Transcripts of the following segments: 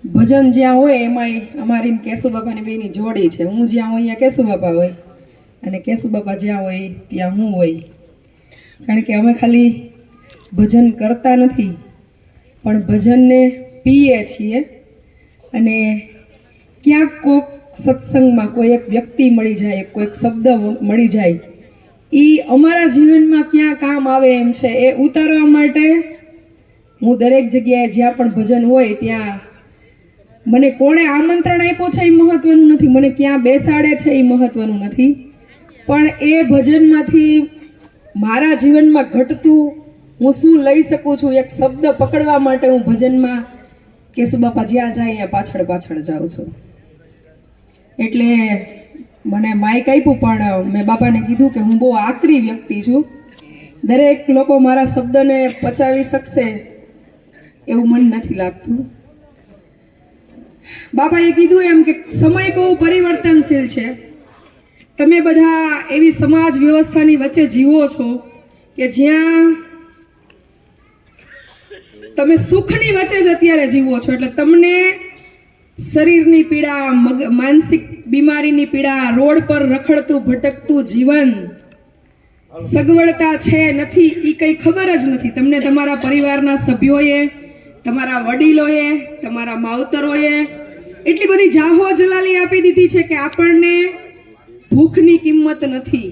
ભજન જ્યાં હોય એમાંય અમારી કેશુ બાપાની બેની જોડી છે. હું જ્યાં હોય અહીંયા કેશુ બાપા હોય અને કેશુ બાપા જ્યાં હોય ત્યાં હું હોય. કારણ કે અમે ખાલી ભજન કરતા નથી પણ ભજનને પીએ છીએ. અને ક્યાંક કોઈક સત્સંગમાં કોઈ એક વ્યક્તિ મળી જાય, કોઈક શબ્દ મળી જાય, એ અમારા જીવનમાં ક્યાં કામ આવે એમ છે. એ ઉતારવા માટે હું દરેક જગ્યાએ જ્યાં પણ ભજન હોય ત્યાં મને કોણે આમંત્રણ આપ્યું છે એ મહત્વનું નથી, મને ક્યાં બેસાડે છે એ મહત્વનું નથી, પણ એ ભજનમાંથી મારા જીવનમાં ઘટતું હું શું લઈ શકું છું એક શબ્દ પકડવા માટે હું ભજનમાં કેશુ બાપા જ્યાં જાય ત્યાં પાછળ પાછળ જાઉં છું. એટલે મને માઇક આપ્યું પણ મેં બાપાને કીધું કે હું બહુ આકરી વ્યક્તિ છું, દરેક લોકો મારા શબ્દને પચાવી શકશે એવું મને નથી લાગતું. બાપાએ કીધું એમ કે સમય બહુ પરિવર્તનશીલ છે. તમે બધા એવી સમાજ વ્યવસ્થાની વચ્ચે જીવો છો કે જ્યાં તમે સુખની વચ્ચે જ અત્યારે જીવો છો. એટલે તમને શરીરની પીડા, માનસિક બીમારીની પીડા, રોડ પર રખડતું ભટકતું જીવન, સગવડતા છે નથી એ કંઈ ખબર જ નથી. તમને તમારા પરિવારના સભ્યોએ, તમારા વડીલોએ, તમારા માવતરોએ એટલી બધી જાહો જલાલી આપી દીધી છે કે આપણને ભૂખની કિંમત નથી,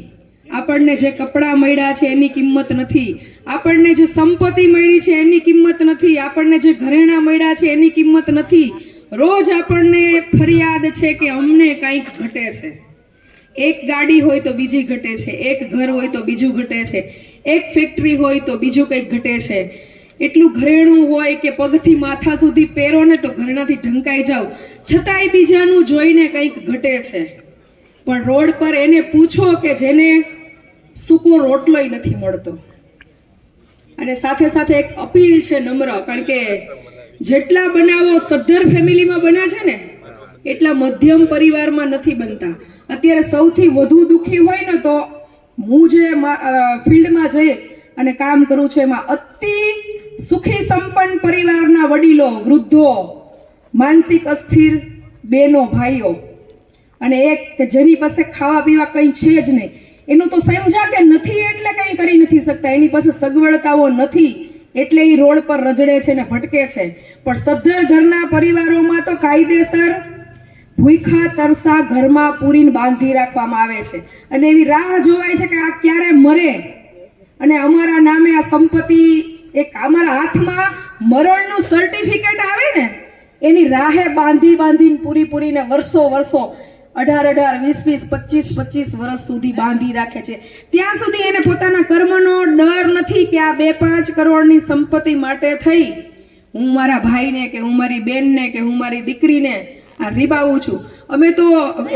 આપણને જે કપડાં મળ્યા છે એની કિંમત નથી, આપણને જે સંપત્તિ મળી છે એની કિંમત નથી, આપણને જે ઘરેણાં મળ્યા છે એની કિંમત નથી. રોજ આપણને ફરિયાદ છે કે અમને કંઈક ઘટે છે. એક ગાડી હોય તો બીજી ઘટે છે, એક ઘર હોય તો બીજું ઘટે છે, એક ફેક્ટરી હોય તો બીજું કંઈક ઘટે છે. એટલું ઘરેણું હોય કે પગથી માથા સુધી પહેરો ને તો ઘરેણાથી ઢંકાઈ જાવ, છતાંય બીજાનું જોઈને કંઈક ઘટે છે. પણ રોડ પર એને પૂછો કે જેને સૂકો રોટલોય નથી મળતો. અને સાથે સાથે એક અપીલ છે નમ્ર, કારણ કે જેટલા બનાવો સદ્ધર ફેમિલીમાં બન્યા છે ને એટલા મધ્યમ પરિવારમાં નથી બનતા. અત્યારે સૌથી વધુ દુઃખી હોય ને તો હું જે ફિલ્ડમાં જઈ અને કામ કરું છું એમાં અતિ સુખી સંપન્ન પરિવારના વડીલો, વૃદ્ધો, માનસિક અસ્થિર બેનો, ભાઈઓ, અને એક કે જેની પાસે ખાવા પીવા કંઈ છે જ નહીં, એનું તો સમજા કે નથી એટલે કંઈ કરી નથી શકતા, એની પાસે સગવડતાઓ નથી એટલે એ રોડ પર રજડે છે ને ભટકે છે. પણ સદ્ધર ઘરના પરિવારોમાં તો કાયદેસર ભૂખા તરસા ઘરમાં પૂરીને બાંધી રાખવામાં આવે છે અને એવી રાહ જોવાય છે કે આ ક્યારે મરે અને અમારા નામે આ સંપત્તિ, એક અમારા હાથમાં મરણનું સર્ટિફિકેટ આવે ને એની રાહે બાંધીને પૂરીને વર્ષો 18, 20, 25 વર્ષ સુધી બાંધી રાખે છે. ત્યાં સુધી એને પોતાના કર્મનો ડર નથી કે આ 2-5 કરોડની સંપત્તિ માટે થઈ હું મારા ભાઈને કે હું મારી બેનને કે હું મારી દીકરીને આ રીબાવું છું. અમે તો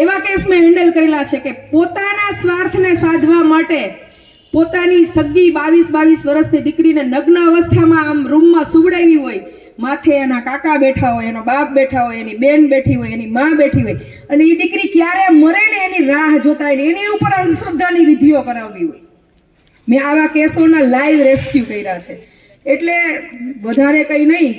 એવા કેસ મેં હેન્ડલ કરેલા છે કે પોતાના સ્વાર્થને સાધવા માટે પોતાની સગી 22 વર્ષની દીકરીને નગ્ન અવસ્થામાં આમ રૂમમાં સુવડાવી હોય, માથે એના કાકા બેઠા હોય, એનો બાપ બેઠા હોય, એની બેન બેઠી હોય, એની માં બેઠી હોય, અને એ દીકરી ક્યારે મરે ને એની રાહ જોતા હોય, એની ઉપર અંધશ્રદ્ધાની વિધિઓ કરાવવી હોય. મેં આવા કેસોના લાઈવ રેસ્ક્યુ કર્યા છે. એટલે વધારે કંઈ નહીં,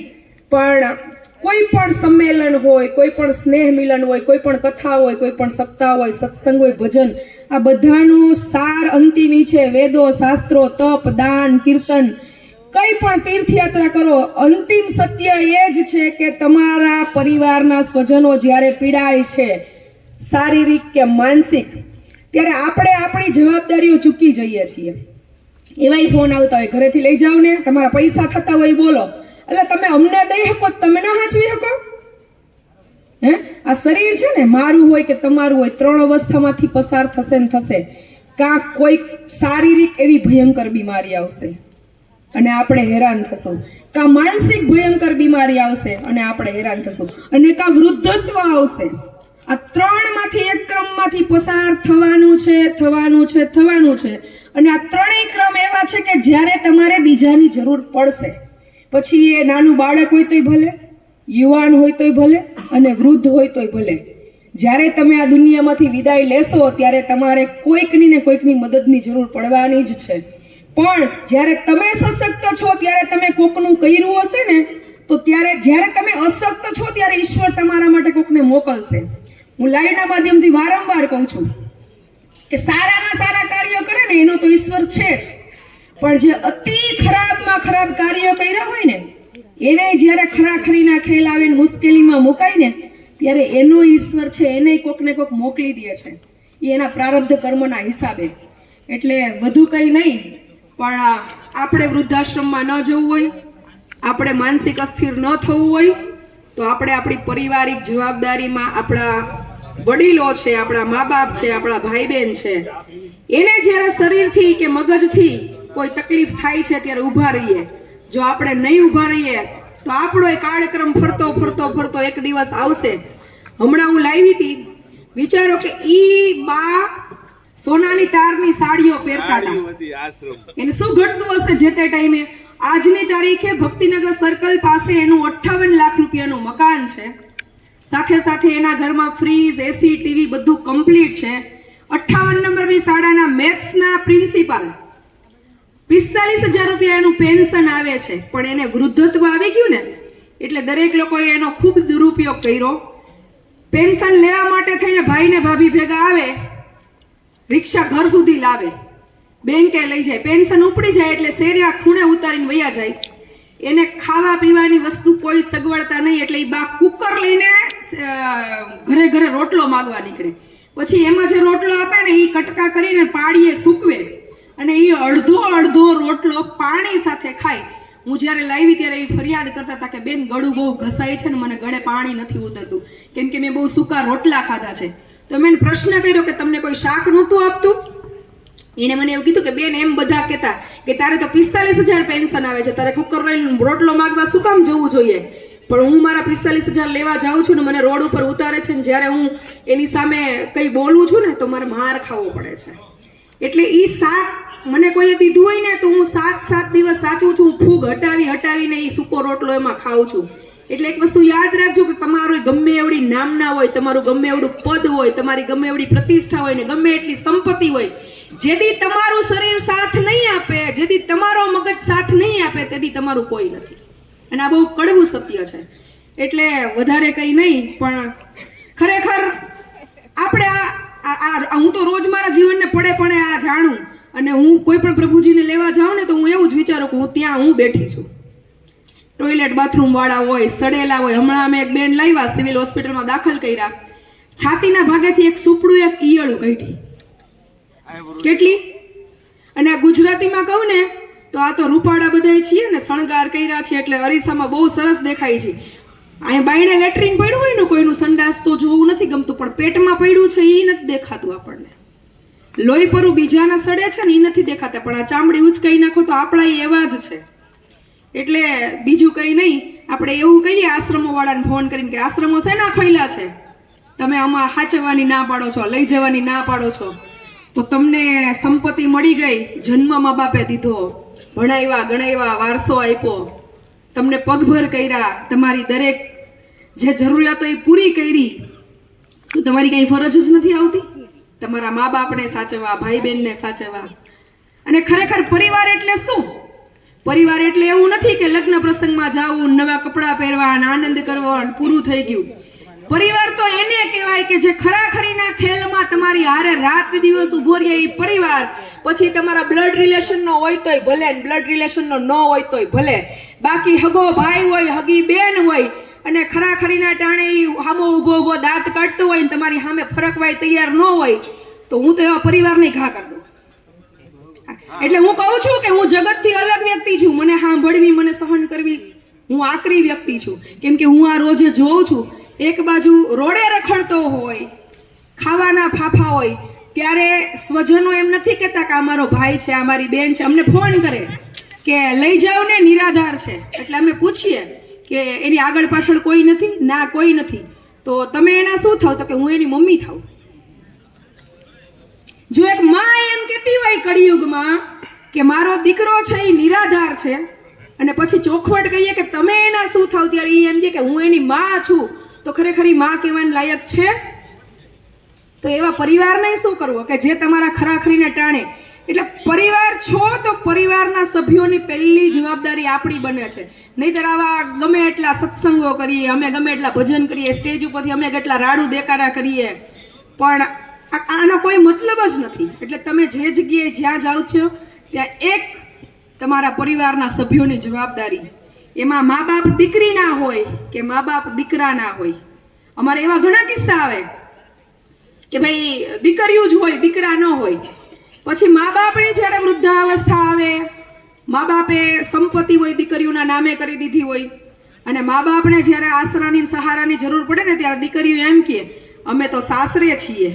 પણ કોઈ પણ સંમેલન હોય, કોઈ પણ સ્નેહ મિલન હોય, કોઈ પણ કથા હોય, કોઈ પણ સપ્તાહ હોય, સત્સંગ હોય, ભજન, આ બધાનું સાર અંતિમ છે વેદો, શાસ્ત્રો, તપ, દાન, કીર્તન, કઈ પણ તીર્થયાત્રા કરો, અંતિમ સત્ય એ જ છે કે તમારા પરિવારના સ્વજનો જ્યારે પીડાય છે શારીરિક કે માનસિક, ત્યારે આપણે આપણી જવાબદારીઓ ચૂકી જઈએ છીએ. એવાય ફોન આવતા હોય, ઘરેથી લઈ જાઓ ને, તમારા પૈસા થતા હોય બોલો, એટલે તમે અમને દઈ શકો, તમે ના હાચવી શકો? આ શરીર છે ને મારું હોય કે તમારું હોય, 3 અવસ્થામાંથી પસાર થશે ને થશે. કાંક કોઈક શારીરિક એવી ભયંકર બીમારી આવશે અને આપણે હેરાન થશું, કાં માનસિક ભયંકર બીમારી આવશે અને આપણે હેરાન થશું, અને કાં વૃદ્ધત્વ આવશે. આ 3માંથી એક ક્રમમાંથી પસાર થવાનું છે. અને આ 3ય ક્રમ એવા છે કે જ્યારે તમારે બીજાની જરૂર પડશે, પછી એ નાનું બાળક હોય તોય ભલે, યુવાન હોય તોય ભલે, અને વૃદ્ધ હોય તોય ભલે, જ્યારે તમે આ દુનિયામાંથી વિદાય લેશો ત્યારે તમારે કોઈકની ને કોઈકની મદદની જરૂર પડવાની જ છે. પણ જ્યારે તમે સશક્ત છો ત્યારે તમે કોકનું કર્યું હશે ને, તો ત્યારે જ્યારે તમે અશક્ત છો ત્યારે ત્યારે ઈશ્વર તમારા માટે કોકને મોકલશે. હું લાઈવના માધ્યમથી વારંવાર કહું છું કે સારામાં સારા કાર્યો કરે ને એનો તો ઈશ્વર છે જ, પણ જે અતિ ખરાબમાં ખરાબ કાર્યો કર્યા હોય ને એને જ્યારે ખરાખરીના ખેલ આવે ને મુશ્કેલીમાં મુકાય ને ત્યારે એનો ઈશ્વર છે એને કોકને કોક મોકલી દે છે, એ એના પ્રારબ્ધ કર્મના હિસાબે. એટલે વધુ કંઈ નહીં, પણ આપણે વૃદ્ધાશ્રમમાં ન જવું હોય, આપણે માનસિક અસ્થિર ન થવું હોય તો આપણે આપણી પારિવારિક જવાબદારીમાં આપણા વડીલો છે, આપણા મા બાપ છે, આપણા ભાઈ બહેન છે, એને જ્યારે શરીરથી કે મગજથી કોઈ તકલીફ થાય છે ત્યારે ઊભા રહીએ. જો આપણે નહીં ઊભા રહીએ તો આપણો એ કાર્યક્રમ ફરતો ફરતો ફરતો એક દિવસ આવશે. હમણાં હું લાવી હતી, વિચારો કે ઈ બા સોનાની તારની સાડીઓ પહેરતા હતા, એને શું ઘટતું હશે જે તે ટાઈમે. આજની તારીખે ભક્તિનગર સર્કલ પાસે એનું 58 લાખ રૂપિયાનું મકાન છે, સાથે સાથે એના ઘરમાં ફ્રીજ, એસી, ટીવી બધું કમ્પ્લીટ છે. 58 નંબરની શાળાના મેથ્સના પ્રિન્સિપાલ, 45,000 રૂપિયા એનું પેન્શન આવે છે, પણ એને વૃદ્ધત્વ આવી ગયું ને એટલે દરેક લોકોએ એનો ખૂબ દુરુપયોગ કર્યો. પેન્શન લેવા માટે થઈને ભાઈને ભાભી ભેગા આવે, રિક્ષા ઘર સુધી લાવે, બેંકે લઈ જાય, પેન્શન ઉપડી જાય એટલે શેરીના ખૂણે ઉતારીને વયા જાય. એને ખાવા પીવાની વસ્તુ કોઈ સગવડતા નહીં એટલે એ બા કુકર લઈને ઘરે ઘરે રોટલો માંગવા નીકળે. પછી એમાં જે રોટલો આપે ને એ કટકા કરીને પાડીએ સૂકવે અને એ અડધો રોટલો પાણી સાથે ખાય. હું જ્યારે લાવી ત્યારે એ ફરિયાદ કરતા હતા કે બેન ગળું બહુ ઘસાય છે ને મને ગળે પાણી નથી ઉતરતું કેમ કે મેં બહુ સૂકા રોટલા ખાધા છે. તો મેં પ્રશ્ન કર્યો કે તમને કોઈ શાક નહોતું આપતું? એને મને એવું કીધું કે બેન એમ બધા કહેતા કે તારે તો 45,000 પેન્શન આવે છે, તારે કુકર લઈને રોટલો માંગવા શું કામ જવું જોઈએ? પણ હું મારા 45,000 લેવા જાઉં છું ને મને રોડ ઉપર ઉતારે છે ને જ્યારે હું એની સામે કંઈ બોલું છું ને તો મારે માર ખાવો પડે છે. એટલે એ શાક મને કોઈએ દીધું હોય ને તો હું 7 દિવસ સાચું છું, ફૂગ હટાવીને એ સૂકો રોટલો એમાં ખાઉં છું. એટલે એક વસ્તુ યાદ રાખજો કે તમારું ગમે એવડી નામના હોય, તમારું ગમે એવડું પદ હોય, તમારી ગમે એવડી પ્રતિષ્ઠા હોય ને ગમે એટલી સંપત્તિ હોય, જેથી તમારું શરીર સાથ નહીં આપે, જેથી તમારો મગજ સાથ નહીં આપે તેથી તમારું કોઈ નથી. અને આ બહુ કડવું સત્ય છે. એટલે વધારે કંઈ નહીં, પણ ખરેખર આપણે હું તો રોજ મારા જીવનને પડે આ જાણું અને હું કોઈ પણ પ્રભુજીને લેવા જાઉં ને તો હું એવું જ વિચારું કે હું બેઠી છું. ટોયલેટ બાથરૂમ વાળા હોય, સડેલા હોય. હમણાં અમે એક બેન લાવ્યા, સિવિલ હોસ્પિટલમાં દાખલ કર્યા, છાતીના ભાગેથી એક સુપડું, એક ઈયળું કાઢી. કેટલી? અને આ ગુજરાતીમાં કહું ને તો આ તો રૂપાળા બધાય છીએ ને, શણગાર કર્યા છે એટલે અરીસામાં બહુ સરસ દેખાય છે. અહીંયા બાયણે લેટ્રિન પડ્યું હોય ને કોઈનું સંડાસ તો જોવું નથી ગમતું, પણ પેટમાં પડ્યું છે એ નથી દેખાતું આપણને. લોહી પરું બીજાના સડે છે ને એ નથી દેખાતા, પણ આ ચામડી ઉચકાઈ નાખો તો આપણા એવા જ છે. એટલે બીજું કંઈ નહીં, આપણે એવું કહીએ આશ્રમો વાળાને ફોન કરીને કે આશ્રમો શેના ખોલ્યા છે, તમે આમાં સાચવવાની ના પાડો છો, લઈ જવાની ના પાડો છો. તો તમને સંપત્તિ મળી ગઈ, જન્મ મા બાપે દીધો, ભણાવ્યા ગણાવ્યા, વારસો આપ્યો, તમને પગભર કર્યા, તમારી દરેક જે જરૂરિયાતો એ પૂરી કરી, તો તમારી કંઈ ફરજ જ નથી આવતી તમારા મા બાપને સાચવવા, ભાઈ બહેનને સાચવવા. અને ખરેખર પરિવાર એટલે શું? પરિવાર એટલે એવું નથી કે લગ્ન પ્રસંગમાં જાવું, નવા કપડાં પહેરવા, આનંદ કરવો, પૂરું થઈ ગયું. પરિવાર તો એને કહેવાય કે જે ખરાખરીના ખેલમાં તમારી હારે રાત દિવસ ઉભો રહે એ પરિવાર. પછી તમારા બ્લડ રિલેશનનો હોય તોય ભલે, બ્લડ રિલેશનનો ન હોય તોય ભલે, બાકી હગો ભાઈ હોય, હગી બેન હોય અને ખરાખરીના ટાણે હામો ઊભો દાંત કાઢતો હોય ને તમારી સામે ફરકવાય તૈયાર ન હોય તો હું તો એવા પરિવારની ઘા કરી દઉં. એટલે હું કહું છું કે હું જગતથી અલગ વ્યક્તિ છું. મને સાંભળવી, મને સહન કરવી, હું આકરી વ્યક્તિ છું. કેમ કે હું આ રોજે જોઉં છું, એક બાજુ રોડે રખડતો હોય, ખાવાના ફાફા હોય, ત્યારે સ્વજનો એમ નથી કહેતા કે આ મારો ભાઈ છે, આ મારી બેન છે, અમને ફોન કરે કે લઈ જાઓ ને, નિરાધાર છે. એટલે અમે પૂછીએ કે એની આગળ પાછળ કોઈ નથી? ના, કોઈ નથી. તો તમે એના શું થાવ? તો કે હું એની મમ્મી થાવ. જો એક માં એમ કહેતી હોય કળિયુગમાં કે મારો દીકરો છે એ નિરાધાર છે, અને પછી ચોખવટ કહીએ કે તમે એના શું થાવ, ત્યારે એ એમ કહે કે હું એની માં છું, તો ખરેખર માં કહેવાને લાયક છે? તો એવા પરિવારને શું કરવો કે જે તમારા ખરાખરીને ટાણે. એટલે પરિવાર છો તો પરિવારના સભ્યોની પહેલી જવાબદારી આપણી બને છે. નહીંતર આવા ગમે એટલા સત્સંગો કરીએ, અમે ગમે એટલા ભજન કરીએ, સ્ટેજ ઉપરથી અમે કેટલા રાડું દેકારા કરીએ, પણ આનો કોઈ મતલબ જ નથી. એટલે તમે જે જગ્યાએ જ્યાં જાઓ છો ત્યાં એક તમારા પરિવારના સભ્યોની જવાબદારી, એમાં મા બાપ દીકરી ના હોય કે મા બાપ દીકરા ના હોય. અમારે એવા ઘણા કિસ્સા આવે કે ભાઈ દીકરીઓ જ હોય, દીકરા ન હોય. પછી મા બાપની જ્યારે વૃદ્ધાવસ્થા આવે, મા બાપે સંપત્તિ હોય દીકરીઓના નામે કરી દીધી હોય, અને મા બાપને જ્યારે આશરાની સહારાની જરૂર પડે ને ત્યારે દીકરીઓ એમ કહે અમે તો સાસરે છીએ,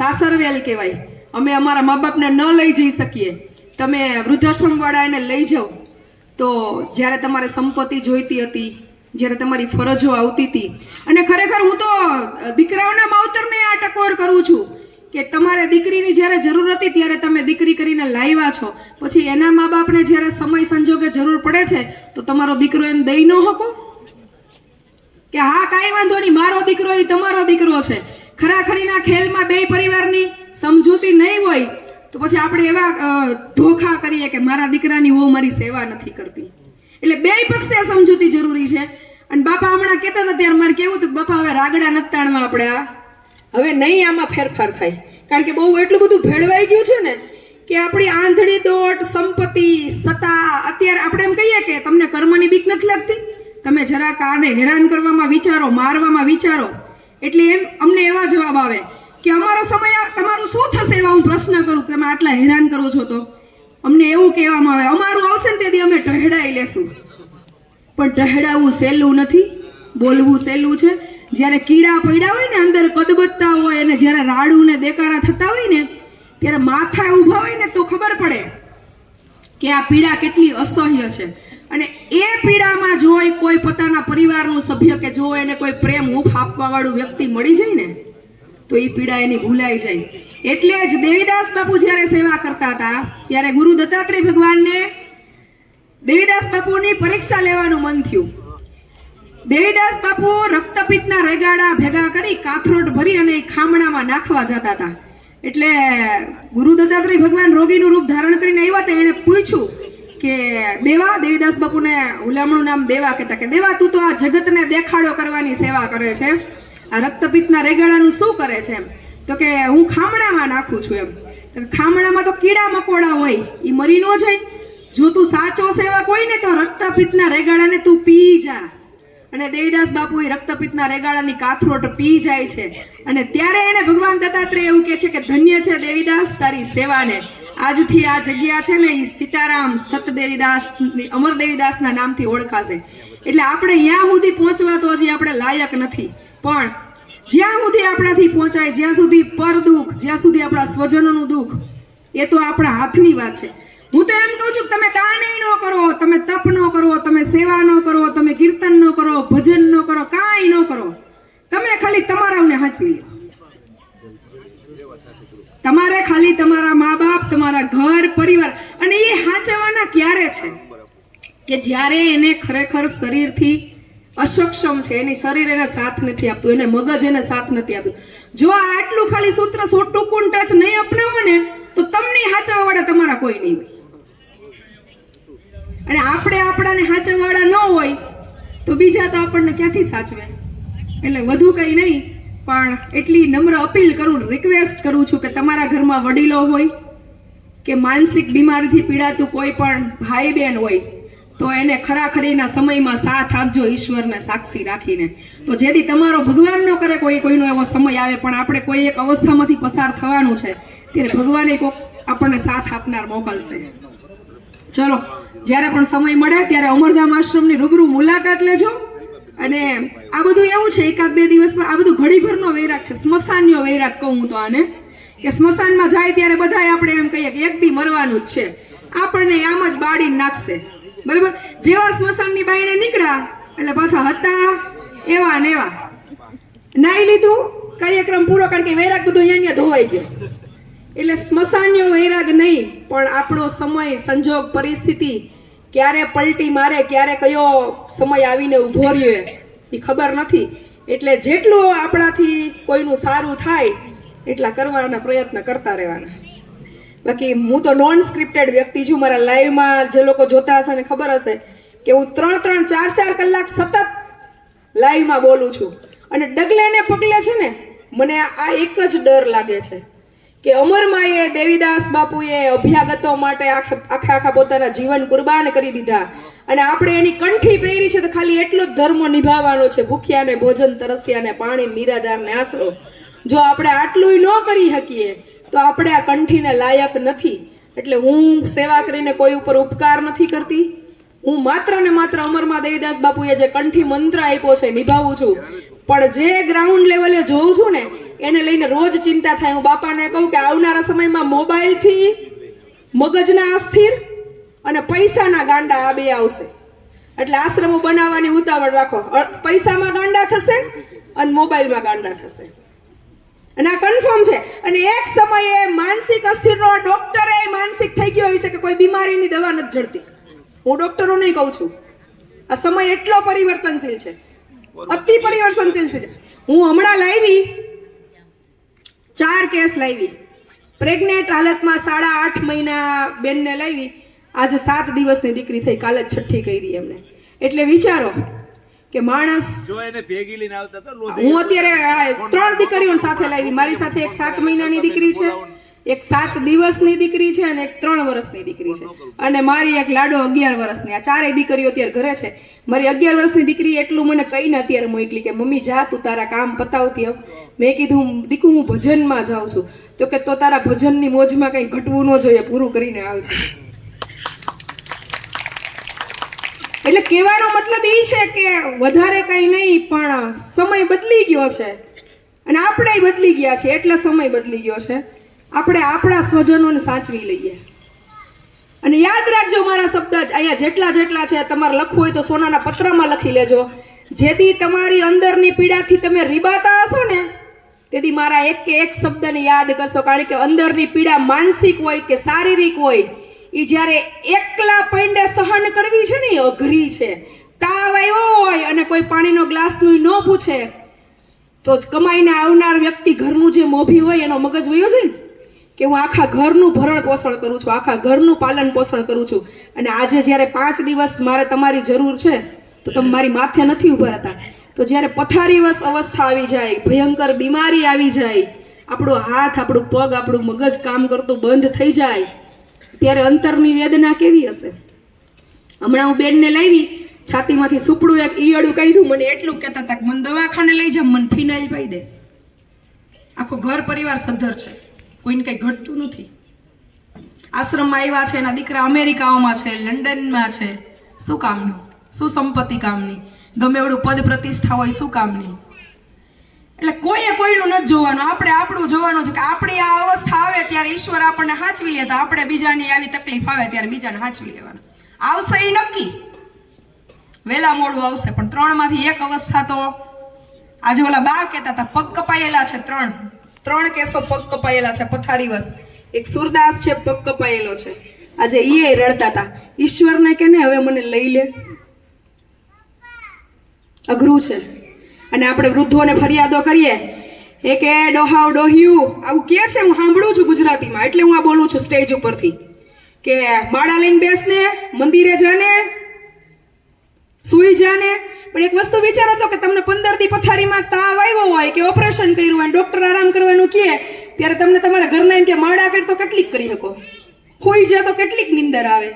સાસરવેલ કહેવાય, અમે અમારા મા બાપને ન લઈ જઈ શકીએ, તમે વૃદ્ધાશ્રમવાળા એને લઈ જાઓ. તો જ્યારે તમારે સંપત્તિ જોઈતી હતી, જ્યારે તમારી ફરજો આવતી હતી, અને ખરેખર હું તો દીકરાઓના માવતરને આ ટકોર કરું છું કે તમારે દીકરીની જ્યારે જરૂર હતી ત્યારે તમે દીકરી કરીને લાવ્યા છો, પછી એના મા બાપને જ્યારે સમય સંજોગે જરૂર પડે છે તો તમારો દીકરો એને દઈ ન શકો કે હા કાંઈ વાંધો નહીં, મારો દીકરો એ તમારો દીકરો છે. ખરાખરીના ખેલમાં બે પરિવારની સમજૂતી નહીં હોય તો પછી આપણે એવા ધોખા કરીએ કે મારા દીકરાની વહુ મારી સેવા નથી કરતી. એટલે બે પક્ષે સમજૂતી જરૂરી છે. અને બાપા હમણાં કહેતા હતા ત્યારે મારે કેવું હતું કે બાપા હવે રાગડા નથી તાણવા આપણે, હવે નહીં આમાં ફેરફાર થાય, કારણ કે બહુ એટલું બધું ભેળવાઈ ગયું છે ને કે આપણી આંધળી દોટ, સંપત્તિ, સત્તા. અત્યારે આપણે એમ કહીએ કે તમને કર્મની બીક નથી લાગતી, તમે જરાક આને હેરાન કરવામાં વિચારો, મારવામાં વિચારો, એટલે એમ અમને એવા જવાબ આવે કે અમારો સમય તમારું શું થશે એવા હું પ્રશ્ન કરું, તમે આટલા હેરાન કરો છો તો અમને એવું કહેવામાં આવે અમારું આવશે ને તેથી અમે ઢહેડાઈ લેશું. પણ ઢહેડાવું સહેલું નથી, બોલવું સહેલું છે. જ્યારે કીડા પડ્યા હોય ને અંદર કદબત્તા હોય અને જ્યારે રાડું ને દેકારા થતા હોય ને ત્યારે માથા ઊભા હોય ને તો ખબર પડે કે આ પીડા કેટલી અસહ્ય છે. અને એ પીડામાં જો કોઈ પોતાના પરિવારનું સભ્ય કે જો એને કોઈ પ્રેમ હૂંફ આપવા વાળું વ્યક્તિ મળી જાય ને તો એ પીડા એની ભૂલાઈ જાય. એટલે જ દેવીદાસ બાપુ જ્યારે સેવા કરતા હતા ત્યારે ગુરુ દત્તાત્રેય ભગવાનને દેવીદાસ બાપુની પરીક્ષા લેવાનું મન થયું. દેવીદાસ બાપુ રક્તપિત્તના રેગાડા ભેગા કરી કાથરોટ ભરી અને ખામણામાં નાખવા જતા હતા. એટલે ગુરુ દત્તાત્રેય ભગવાન રોગીનું રૂપ ધારણ કરીને આવ્યા હતા. એણે પૂછ્યું કે દેવા, દેવીદાસ બાપુને હુલામણું નામ દેવા કહેતા, કે દેવા તું તો આ જગતને દેખાડો કરવાની સેવા કરે છે, આ રક્તપિત્તના રેગાડાનું શું કરે છે? એમ તો કે હું ખામણામાં નાખું છું. એમ તો ખામણામાં તો કીડા મકોડા હોય, એ મરી ન જાય. જો તું સાચો સેવક હોય ને તો રક્તપિત્તના રેગાડાને તું પી જા. અને દેવીદાસ બાપુ એ રક્તપિત્તના રેગાડાની કાથરોટ પી જાય છે. અને ત્યારે એને ભગવાન દત્તાત્રેય એવું કહે છે કે ધન્ય છે દેવીદાસ તારી સેવાને, આજથી આ જગ્યા છે ને એ સીતારામ સત દેવીદાસ, અમર દેવીદાસના નામથી ઓળખાશે. એટલે આપણે ત્યાં સુધી પહોંચવા તો હજી આપણે લાયક નથી, પણ જ્યાં સુધી આપણાથી પહોંચાય, જ્યાં સુધી પર દુઃખ, જ્યાં સુધી આપણા સ્વજનોનું દુઃખ, એ તો આપણા હાથની વાત છે. હું તો એમ કહું છું કે તમે દાન ન કરો, તમે તપ ન કરો, તમે સેવા ન કરો, તમે કીર્તન ન કરો, ભજન ન કરો, કાંઈ ન કરો, તમે ખાલી તમારાને હાંચવી લો. તમારે ખાલી તમારા મા બાપ, તમારા ઘર પરિવાર, અને એ હાંચવાના ક્યારે છે કે જ્યારે એને ખરેખર શરીરથી અસક્ષમ છે, એની શરીર એને સાથ નથી આપતું, એને મગજ એને સાથ નથી આપતું. જો આટલું ખાલી સૂત્ર ટૂંકું ટચ નહીં અપનાવો ને તો તમને હાચવા વાળા તમારા કોઈ નહીં હોય. અને આપણે આપણાને હાચવા વાળા ન હોય તો બીજા તો આપણને ક્યાંથી સાચવે. એટલે વધુ કંઈ નહીં, પણ એટલી નમ્ર અપીલ કરું, રિક્વેસ્ટ કરું છું કે તમારા ઘરમાં વડીલો હોય કે માનસિક બીમારીથી પીડાતું કોઈ પણ ભાઈ બહેન હોય તો એને ખરાખરીના સમયમાં સાથ આપજો, ઈશ્વરને સાક્ષી રાખીને. તો જેથી તમારો ભગવાન ન કરે કોઈનો એવો સમય આવે, પણ આપણે કોઈ એક અવસ્થામાંથી પસાર થવાનું છે ત્યારે ભગવાને કોઈક આપણને સાથ આપનાર મોકલશે. ચલો, જ્યારે પણ સમય મળે ત્યારે અમરધામ આશ્રમની રૂબરૂ મુલાકાત લેજો. અને આ બધું એવું છે, એકાદ બે દિવસમાં આ બધું ઘડીભરનો વૈરાગ છે, સ્મશાનનો વૈરાગ કહું હું તો આને, કે સ્મશાનમાં જાય ત્યારે બધાય આપણે એમ કહીએ કે એક દી મરવાનું જ છે, આપણને આમ જ બાળીને નાખશે, બરાબર. જેવા સ્મશાનની બાયણે નીકળ્યા એટલે પાછા હતા એવા ને એવા, નાઈ લીધું, કાર્યક્રમ પૂરો, કારણ કે વૈરાગ બધું અહીંયા ધોવાઈ ગયો. એટલે સ્મશાનનો વૈરાગ નહીં, પણ આપણો સમય, સંજોગ, પરિસ્થિતિ ક્યારે પલટી મારે, ક્યારે કયો સમય આવીને ઊભો રહ્યો એ ખબર નથી. એટલે જેટલું આપણાથી કોઈનું સારું થાય એટલા કરવાના પ્રયત્ન કરતા રહેવાના. બાકી હું તો નોન સ્ક્રિપ્ટેડ વ્યક્તિ છું. મારા લાઈવમાં જે લોકો જોતા હશે ને ખબર હશે કે હું 3-3, 4-4 કલાક સતત લાઈવમાં બોલું છું અને ડગલે ને પગલે છે ને મને આ એક જ ડર લાગે છે કે અમરમાએ દેવીદાસ બાપુએ અભ્યાગતો માટે આખા પોતાના જીવન કુરબાન કરી દીધા અને આપણે એની કંઠી પહેરી છે તો ખાલી એટલો જ ધર્મ નિભાવવાનો છે, ભૂખ્યાને ભોજન, તરસ્યાને પાણી, નિરાધારને આશરો. જો આપણે આટલું ન કરી શકીએ તો આપણે આ કંઠીને લાયક નથી. એટલે હું સેવા કરીને કોઈ ઉપર ઉપકાર નથી કરતી. હું માત્ર ને માત્ર અમરમાં દેવીદાસ બાપુએ જે કંઠી મંત્ર આપ્યો છે નિભાવું છું. પણ જે ગ્રાઉન્ડ લેવલે જોઉં છું ને એને લઈને રોજ ચિંતા થાય. હું બાપાને કહું કે આવનારા સમયમાં મોબાઈલથી મગજના અસ્થિર અને પૈસાના ગાંડા આ બે આવશે. એટલે આશ્રમો બનાવવાની ઉતાવળ રાખો. પૈસામાં ગાંડા થશે અને મોબાઈલમાં ગાંડા થશે. અને આ કન્ફર્મ છે. અને એક સમયે માનસિક અસ્થિરનો ડોક્ટરે માનસિક થઈ ગયો હશે કે કોઈ બીમારીની દવા નથી જડતી. હું ડોક્ટરો નહીં કહું છું. આ સમય એટલો પરિવર્તનશીલ છે, અતિ પરિવર્તનશીલ છે. હું હમણાં લાવી 4 કેસ લાવી. પ્રેગ્નેન્ટ હાલતમાં 8.5 મહિના બેનને લાવી. આજે 7 દિવસની દીકરી થઈ, કાલે 6ઠ્ઠી કરી એમને. એટલે વિચારો કે માણસ, હું અત્યારે 3 દીકરીઓ સાથે લાવી. મારી સાથે એક 7 મહિનાની દીકરી છે, એક 7 દિવસની દીકરી છે અને એક 3 વર્ષની દીકરી છે અને મારી એક લાડો 11 વર્ષની. આ 4 દીકરીઓ અત્યારે ઘરે છે. મારી 11 વર્ષની દીકરી એટલું મને કહીને અત્યારે મોકલી કે મમ્મી જા તું તારા કામ પતાવતી આવ. મેં કીધું દીકુ હું ભજનમાં જાઉં છું. તો કે તો તારા ભજનની મોજમાં કંઈ ઘટવું ન જોઈએ, પૂરું કરીને આવજે. એટલે કહેવાનો મતલબ એ છે કે વધારે કંઈ નહીં, પણ સમય બદલી ગયો છે અને આપણે બદલી ગયા છે. એટલે સમય બદલી ગયો છે. આપણે આપણા સ્વજનોને સાચવી લઈએ. અને યાદ રાખજો મારા શબ્દ જ અહીંયા જેટલા છે તમારે લખવું હોય તો સોનાના પત્રમાં લખી લેજો. જેથી તમારી અંદરની પીડાથી તમે રીબાતા હશો ને તેથી મારા એક શબ્દને યાદ કરશો. કારણ કે અંદરની પીડા માનસિક હોય કે શારીરિક હોય એ જ્યારે એકલા પૈંડે સહન કરવી છે ને એ અઘરી છે. તાવ આવ્યો હોય અને કોઈ પાણીનો ગ્લાસનું ન પૂછે તો કમાઈને આવનાર વ્યક્તિ ઘરનું જે મોભી હોય એનો મગજ વયો જાય ને કે હું આખા ઘરનું ભરણ પોષણ કરું છું, આખા ઘરનું પાલન પોષણ કરું છું. અને આજે જ્યારે 5 દિવસ મારે તમારી જરૂર છે તો તમે મારી માથે નથી ઊભા રહેતા. તો જ્યારે પથારીવશ અવસ્થા આવી જાય, ભયંકર બીમારી આવી જાય, આપણો હાથ, આપણું પગ, આપણું મગજ કામ કરતું બંધ થઈ જાય ત્યારે અંતરની વેદના કેવી હશે. હમણાં હું બેનને લાવી, છાતીમાંથી સુપડું એક ઈયળું કાઢ્યું. મને એટલું કહેતા હતા કે મને દવાખાને લઈ જા, મને ફિનાઇલ પાઈ દે. આખો ઘર પરિવાર સદ્ધર છે, કોઈને કંઈ ઘટતું નથી. આશ્રમમાં આવ્યા છે, એના દીકરા અમેરિકાઓમાં છે, લંડનમાં છે. શું કામનું? શું સંપત્તિ કામની? ગમે એવડું પદ પ્રતિષ્ઠા હોય શું કામની? એટલે કોઈએ કોઈનું નથી જોવાનું, આપણે આપણું જોવાનું છે કે આપણી આ અવસ્થા આવે ત્યારે ઈશ્વર આપણને સાચવી લે, તો આપણે બીજાની આવી તકલીફ આવે ત્યારે બીજાને સાચવી લેવાનું. આવશે એ નક્કી, વહેલા મોડું આવશે, પણ 3માંથી એક અવસ્થા તો આજે ઓલા બા કહેતા હતા પગ કપાયેલા છે. 3 કેસો પગ કપાયેલા છે પથારીવશ. એક સુરદાસ છે પગ કપાયેલો છે. આજે એ રડતા હતા ઈશ્વરને કે ને હવે મને લઈ લે. અઘરું છે. અને આપણે વૃદ્ધોને ફરિયાદો કરીએ એ કે ડોહાવ ડોહ્યું આવું કે છે. હું સાંભળું છું ગુજરાતીમાં, એટલે હું આ બોલું છું સ્ટેજ ઉપરથી કે માળા લઈને બેસને, મંદિરે જાને, સુઈ જાને. પણ એક વસ્તુ વિચારો તો કે તમને 15 દી પથારીમાં તાવ આવ્યો હોય કે ઓપરેશન કર્યું હોય, ડોક્ટર આરામ કરવાનું કહે ત્યારે તમને તમારા ઘરના એમ કે માળા કરી તો કેટલીક કરી શકો, હોઈ જાય તો કેટલીક નિંદર આવે,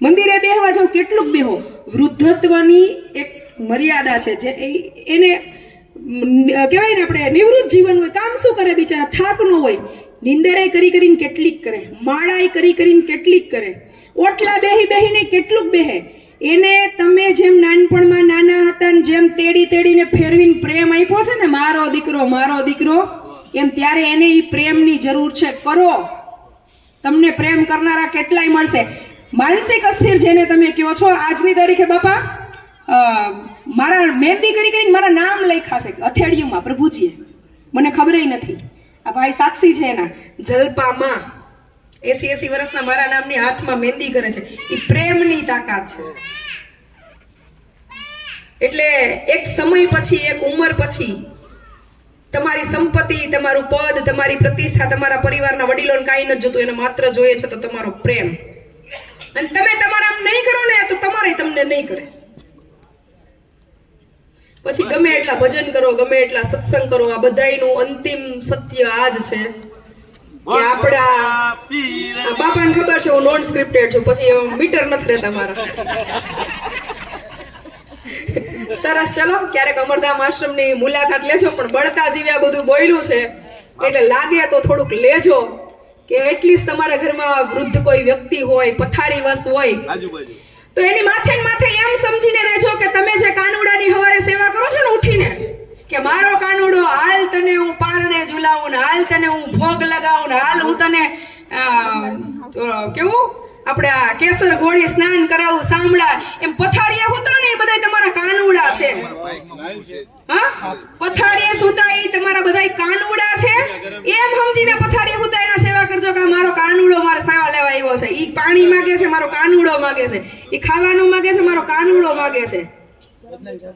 મંદિરે બેહવા જાવ કેટલુંક બેહો. વૃદ્ધત્વની એક મર્યાદા છે જે એને કહેવાય ને આપણે નિવૃત્ત જીવન હોય. કામ શું કરે બિચારા, થાક ન હોય. નિંદરે કરીને કેટલીક કરે, માળાઈ કરીને કેટલીક કરે, ઓટલા બેહીને કેટલુંક બેહે. એને તમે જેમ નાનપણમાં નાના હતા ને જેમ તેડીને ફેરવીને પ્રેમ આપ્યો છે ને મારો દીકરો, એમ ત્યારે એને એ પ્રેમની જરૂર છે. કરો, તમને પ્રેમ કરનારા કેટલાય મળશે. માનસિક અસ્થિર જેને તમે કહો છો, આજની તારીખે બાપા મારા મહેંદી કરીને મારા નામ લખ્યા છે હથેળીઓમાં પ્રભુજીએ, મને ખબર નથી. આ ભાઈ સાક્ષી છે એના, જલપામાં 80 વર્ષના મારા નામની હાથમાં મહેંદી કરે છે. એ પ્રેમની તાકાત છે. એટલે એક સમય પછી, એક ઉંમર પછી તમારી સંપત્તિ, તમારું પદ, તમારી પ્રતિષ્ઠા, તમારા પરિવારના વડીલોને કાંઈ નથી જોતું, એને માત્ર જોઈએ છે તો તમારો પ્રેમ. અને તમે તમારા આમ નહીં કરો ને તો તમારે તમને નહીં કરે. પછી ગમે એટલા ભજન કરો, ગમે એટલા સત્સંગ કરો, આ બધાયનું અંતિમ સત્ય આ જ છે કે આપણા બાપાને ખબર છે હું નોન સ્ક્રિપ્ટેડ છું, પછી મીટર નથી રહેતા મારા. સરસ, ચલો ક્યારેક અમરધામ આશ્રમની મુલાકાત લેજો. પણ બળતા જીવે આ બધું બોલ્યું છે એટલે લાગે તો થોડુંક લેજો કે એટલીસ્ટ તમારા ઘરમાં વૃદ્ધ કોઈ વ્યક્તિ હોય, પથારીવશ હોય, તો એની માથે ને માથે એમ સમજીને રહેજો કે તમે જે કાનુડાની હવારે સેવા કરો છો ને ઉઠીને, કે મારો કાનુડો હાલ તને હું પારણે ઝુલાવું ને હાલ તને હું ભોગ લગાવું ને હાલ હું તને કેવું આપણે આ કેસર ઘોડી સ્નાન કરાવું સાંભળા, એમ પથારીએ હુતા ને એ બધા તમારા કાનુડા છે. હા, પથારીએ સુતા એ તમારા બધા કાનુડા છે. એમ સમજીને પથારીએ હુતા એના સેવા કરજો કે મારો કાનુડો મારે સાવા લેવા આવ્યો છે. ઈ પાણી માંગે છે, મારો કાનુડો માંગે છે. ઈ ખાવાનું માંગે છે, મારો કાનુડો માંગે છે.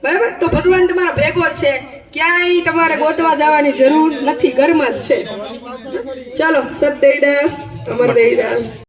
બરાબર? તો ભગવાન તમારો ભેગો જ છે, ક્યાંય તમારે ગોતવા જવાની જરૂર નથી, ઘરમાં જ છે. ચાલો, સત દેવીદાસ, અમર દેવીદાસ.